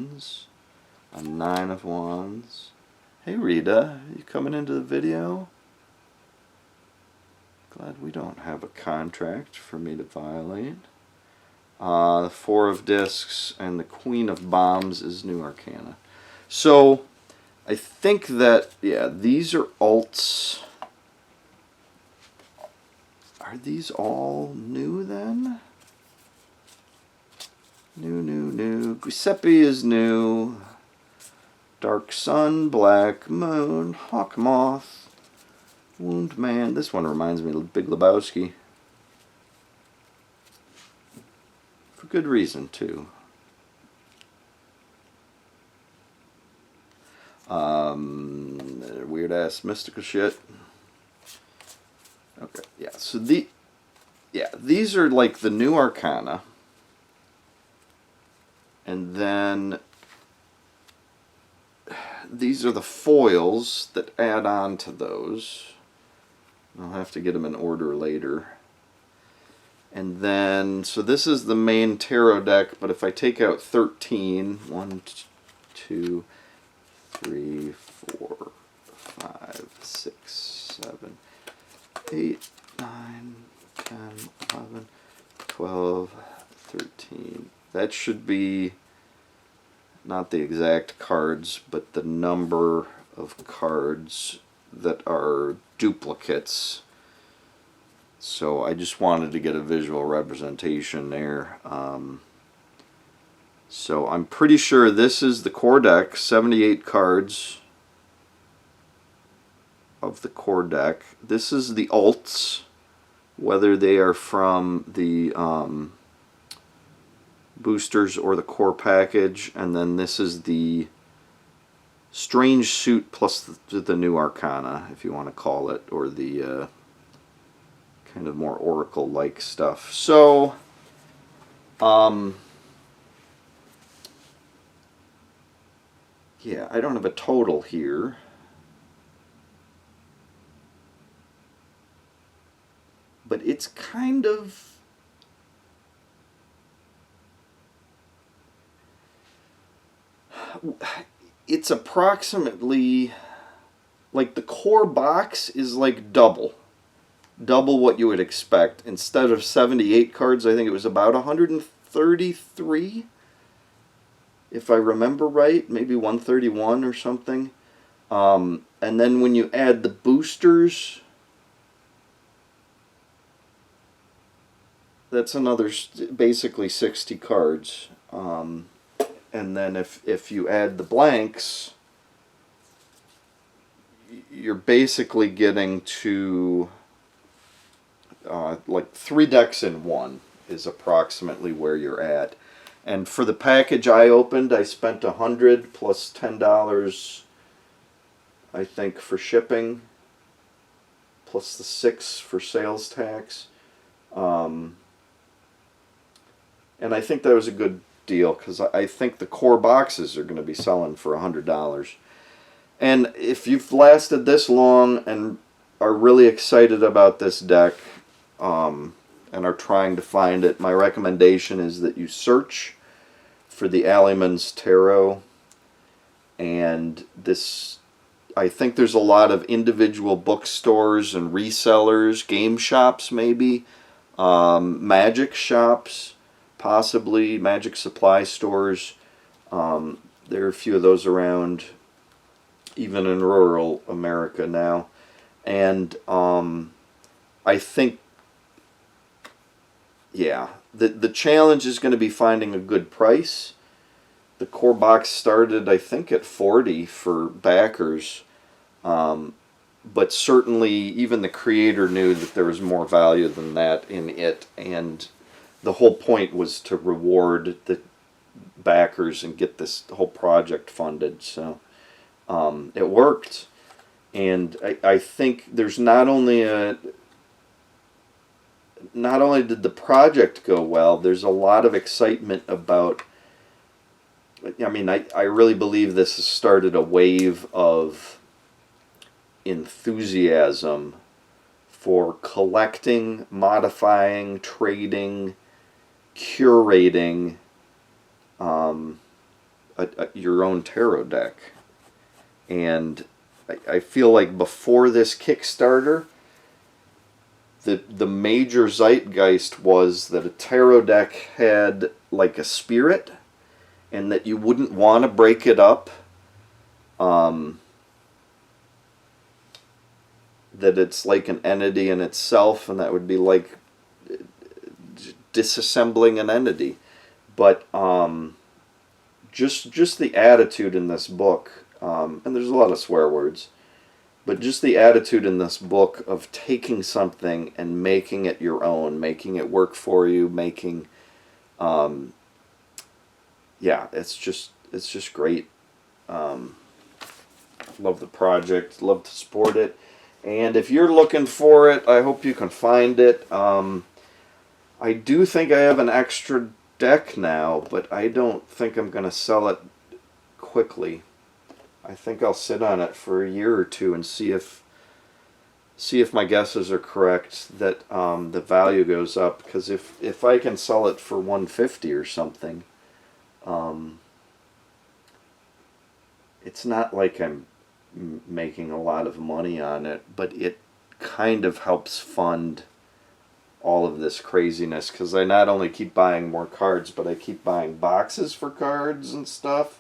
wands, a 9 of wands. Hey Rita, you coming into the video? Glad we don't have a contract for me to violate. The 4 of discs and the Queen of bombs is new arcana. So I think that, yeah, these are alts. Are these all new then? New. Giuseppe is new. Dark Sun, Black Moon, Hawk Moth, Wound Man. This one reminds me of Big Lebowski. For good reason, too. Weird ass mystical shit. Okay, yeah. So these are like the new arcana, and then these are the foils that add on to those. I'll have to get them in order later. And then, so this is the main tarot deck, but if I take out 13, 1, 2, 3, 4, 5, 6, 7, 8, 9, 10, 11, 12, 13. That should be not the exact cards, but the number of cards that are duplicates. So I just wanted to get a visual representation there. So I'm pretty sure this is the core deck, 78 cards of the core deck. This is the alts, whether they are from the boosters or the core package, and then this is the strange suit plus the new arcana, if you want to call it, or the kind of more oracle-like stuff. So yeah, I don't have a total here. But it's kind of, it's approximately, like the core box is like double what you would expect. Instead of 78 cards, I think it was about 133, if I remember right, maybe 131 or something. And then when you add the boosters, that's another basically 60 cards. And then if you add the blanks, you're basically getting to like 3 decks in one is approximately where you're at. And for the package I opened, I spent $100 plus $10, I think, for shipping, plus the $6 for sales tax. And I think that was a good deal, because I think the core boxes are going to be selling for $100. And if you've lasted this long and are really excited about this deck, and are trying to find it, my recommendation is that you search for the Alleyman's Tarot. And this, I think there's a lot of individual bookstores and resellers, game shops maybe, magic shops, possibly magic supply stores. There are a few of those around, even in rural America now. And I think, yeah, the challenge is going to be finding a good price. The core box started, I think, at $40 for backers. But certainly even the creator knew that there was more value than that in it. And the whole point was to reward the backers and get this whole project funded. So it worked. And I think there's not only did the project go well, there's a lot of excitement about, I mean, I really believe this has started a wave of enthusiasm for collecting, modifying, trading, curating a your own tarot deck. And I feel like before this Kickstarter, the major zeitgeist was that a tarot deck had like a spirit, and that you wouldn't want to break it up. That it's like an entity in itself, and that would be like disassembling an entity. But just the attitude in this book, and there's a lot of swear words, but just the attitude in this book of taking something and making it your own, making it work for you, making, yeah, it's just great. Love the project, love to support it, and if you're looking for it, I hope you can find it. I do think I have an extra deck now, but I don't think I'm going to sell it quickly. I think I'll sit on it for a year or two and see if my guesses are correct, that the value goes up. Because if I can sell it for $150 or something, it's not like I'm making a lot of money on it, but it kind of helps fund all of this craziness, because I not only keep buying more cards, but I keep buying boxes for cards and stuff.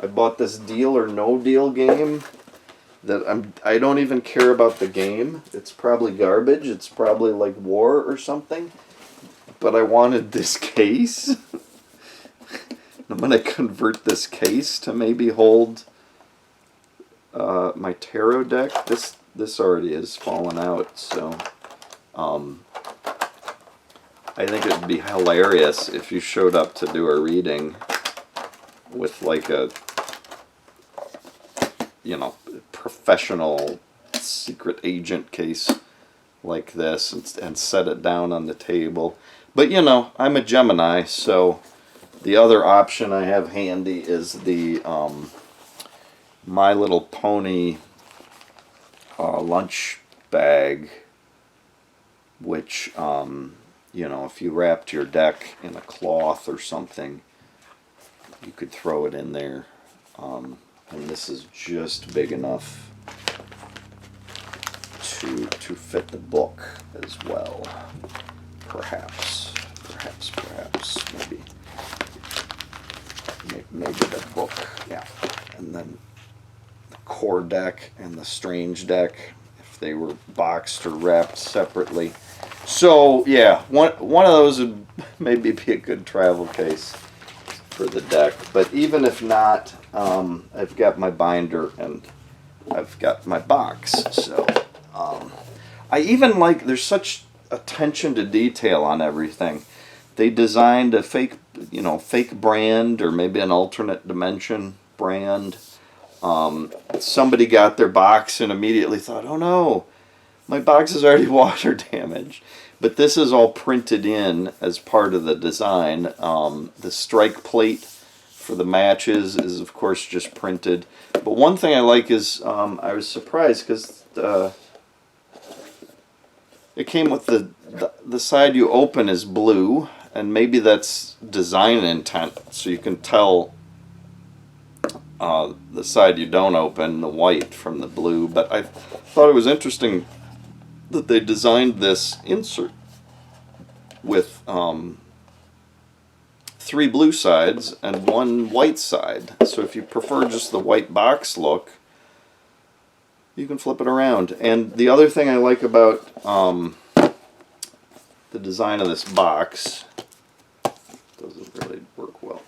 I bought this Deal or No Deal game that I don't even care about the game. It's probably garbage. It's probably like War or something. But I wanted this case. I'm going to convert this case to maybe hold my tarot deck. This already has fallen out, so I think it would be hilarious if you showed up to do a reading with like a, you know, professional secret agent case like this, and set it down on the table. But you know, I'm a Gemini, so the other option I have handy is the My Little Pony lunch bag, which you know, if you wrapped your deck in a cloth or something, you could throw it in there. And this is just big enough to fit the book as well. Perhaps, maybe the book, yeah. And then the core deck and the strange deck, if they were boxed or wrapped separately. So yeah, one of those would maybe be a good travel case for the deck. But even if not, I've got my binder and I've got my box. So I even like, there's such attention to detail on everything. They designed a fake brand, or maybe an alternate dimension brand. Somebody got their box and immediately thought, oh no, my box is already water damaged. But this is all printed in as part of the design. The strike plate for the matches is, of course, just printed. But one thing I like is, I was surprised because it came with the side you open is blue, and maybe that's design intent, so you can tell the side you don't open, the white from the blue. But I thought it was interesting that they designed this insert with 3 blue sides and 1 white side. So if you prefer just the white box look, you can flip it around. And the other thing I like about the design of this box, doesn't really work well.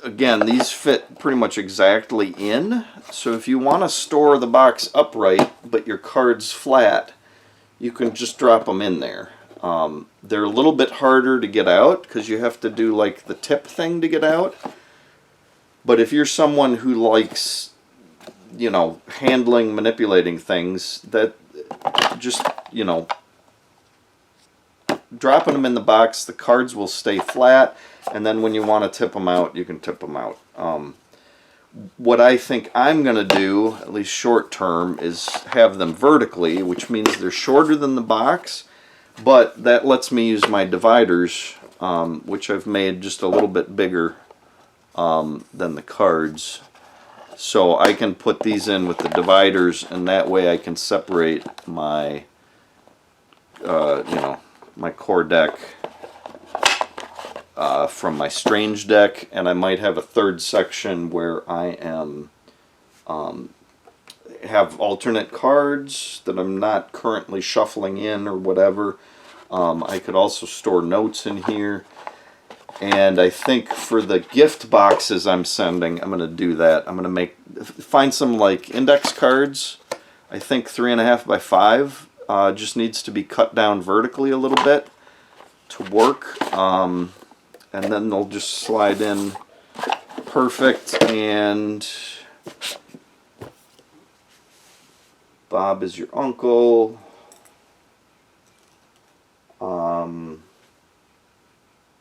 Again, these fit pretty much exactly in, so if you want to store the box upright but your cards flat, you can just drop them in there. They're a little bit harder to get out because you have to do like the tip thing to get out. But if you're someone who likes, you know, handling, manipulating things, that just, you know, dropping them in the box, the cards will stay flat, and then when you want to tip them out, you can tip them out. What I think I'm going to do, at least short term, is have them vertically, which means they're shorter than the box, But that lets me use my dividers, which I've made just a little bit bigger than the cards. So I can put these in with the dividers, and that way I can separate my, my core deck from my strange deck, and I might have a third section where I am have alternate cards that I'm not currently shuffling in or whatever. I could also store notes in here. And I think for the gift boxes I'm sending, I'm going to do that. I'm going to find some like index cards. I think 3.5 by 5 just needs to be cut down vertically a little bit to work. And then they'll just slide in perfect. And Bob is your uncle.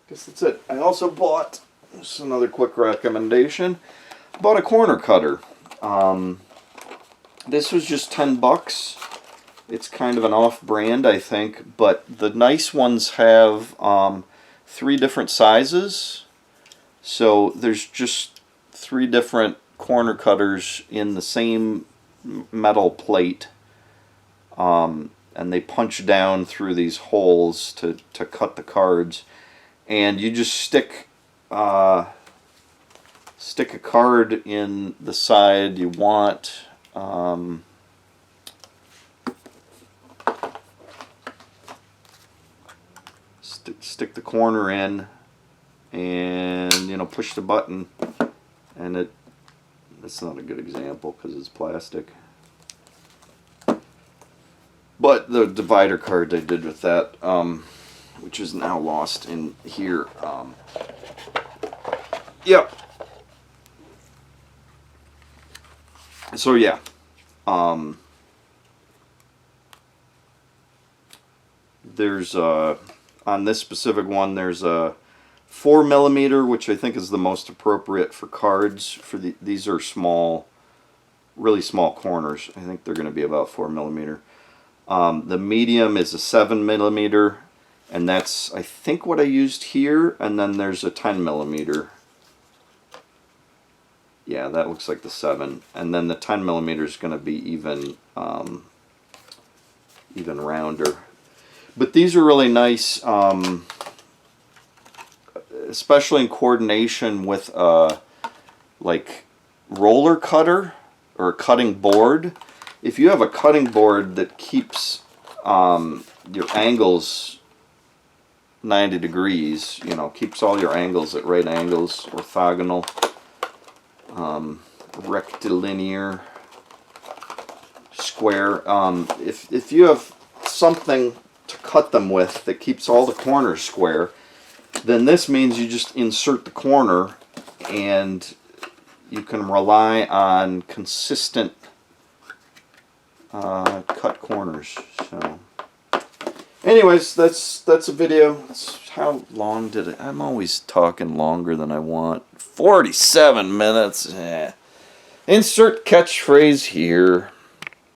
Guess that's it. I also bought, just another quick recommendation, bought a corner cutter. This was just $10. It's kind of an off-brand, I think, but the nice ones have 3 different sizes. So there's just 3 different corner cutters in the same metal plate. And they punch down through these holes to cut the cards. And you just stick a card in the side you want. Stick the corner in, and push the button. And that's not a good example because it's plastic. But the divider card I did with that, which is now lost in here. Yep. So yeah. There's on this specific one, there's a 4mm, which I think is the most appropriate for cards. These are small, really small corners. I think they're going to be about 4mm. The medium is a 7mm, and that's, I think, what I used here. And then there's a 10mm. Yeah, that looks like the 7. And then the 10mm is going to be even rounder. But these are really nice, especially in coordination with like roller cutter or a cutting board. If you have a cutting board that keeps your angles 90 degrees, keeps all your angles at right angles, orthogonal, rectilinear, square. If you have something to cut them with that keeps all the corners square, then this means you just insert the corner and you can rely on consistent cut corners. So anyways, that's a video. How long did it? I'm always talking longer than I want. 47 minutes. Insert catchphrase here.